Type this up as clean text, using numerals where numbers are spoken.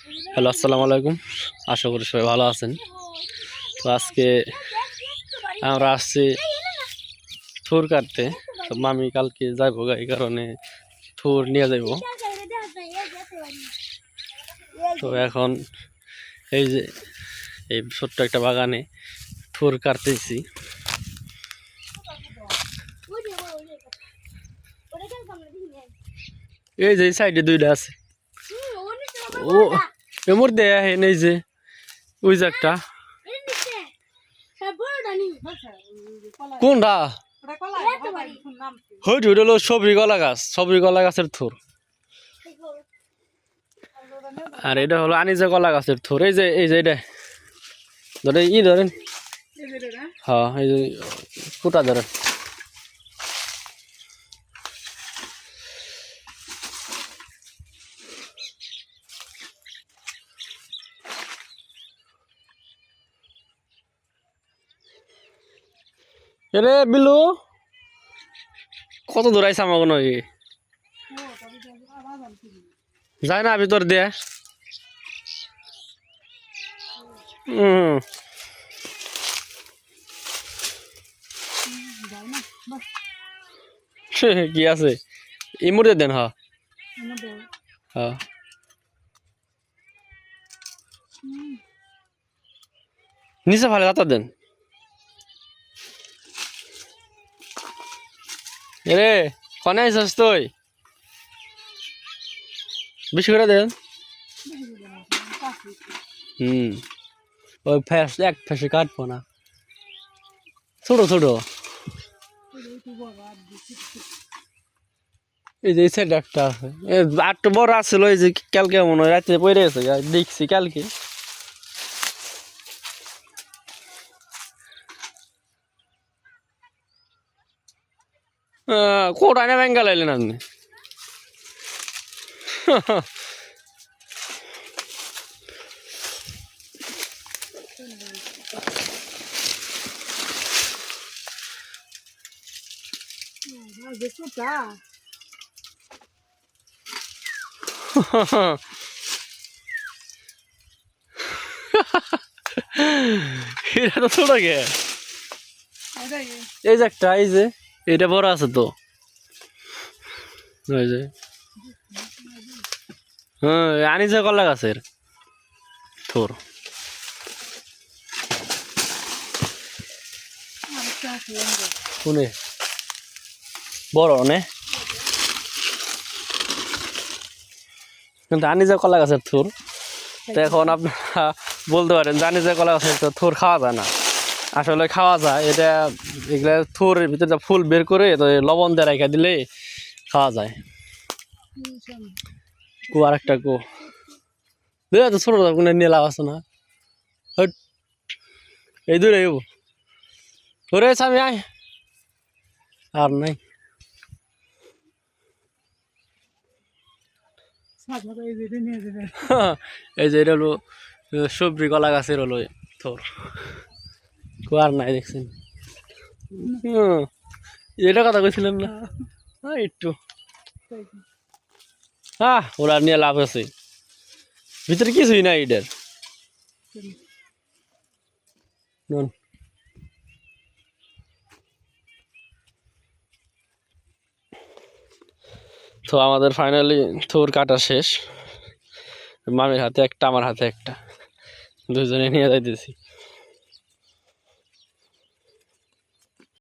Hello, আসসালামু আলাইকুম। আশা করি সবাই ভালো আছেন। তো আজকে আমরা আসছি থুর কাটতে। তো মামি কালকে যাইবো, এই কারণে থুর নিয়ে যাইব। তো এখন এই যে এই ছোট্ট একটা বাগানে থুর কাটতেছি। এই যে সাইডে দুইটা আছে, ও এর মধ্যে এই যে ওই যে একটা কোনটা হইট হলো সবরি কলা গাছ, সবরি কলা গাছের থুর। আর এটা হলো আনিজা কলা গাছের থুর। এই যে এটা ধরে ধরেন, হ্যাঁ এই যে কুটা ধরেন। এরে বিলু কত দূর আইসা আমাকে নয় যায় না ভিতর দিয়ে। কি আছে এই মুহূর্তে দেন। হ্যাঁ হ্যাঁ নিচে ভালো যাতা দেন। এরে কনে আইসস তুই? বেশি করে দেন। ওই ফ্যাস এক ফ্যাসে কাটবো না, ছোট ছোট। এই যে সাইড একটা আছে, আটটা বড় আছিল। ওই যে কালকে মনে হয় রাত্রে পড়ে গেছে, দেখছি কালকে। কোটা না ব্যাঙ্গা লাইলেন আপনি? এটা তো ছোট গে। এই যে একটা, এই যে এটা বড় আছে তো। ওই যে হ্যাঁ আনিজা কলা গাছের থোর। শুনে বড় নে, কিন্তু আনিজা কলা গাছের থোর। তো এখন আপনারা বলতে পারেন জানি যে কলা গাছের তো থোর খাওয়া যায় না। আসলে খাওয়া যায়। এটা এগুলা থোরের ভিতরে ফুল বের করে তো লবণ দিয়ে রেখে দিলে খাওয়া যায়। কো আর একটা কো তো ছোট কোনো নিয়ে লাভ আছে না। এই দূরে ওরে স্বামী আয়, আর নাই। এই যে এটা হলো সবজি কলা গাছের হলো থোর। আর নাই দেখছেন। এটা কথা কইছিলেন না একটু। ওরা নিয়ে লাভ আছে, ভিতরে কিছুই নাই এটার। তো আমাদের ফাইনালি থোর কাটা শেষ। মামির হাতে একটা, আমার হাতে একটা, দুজনে নিয়ে যাইতেছি।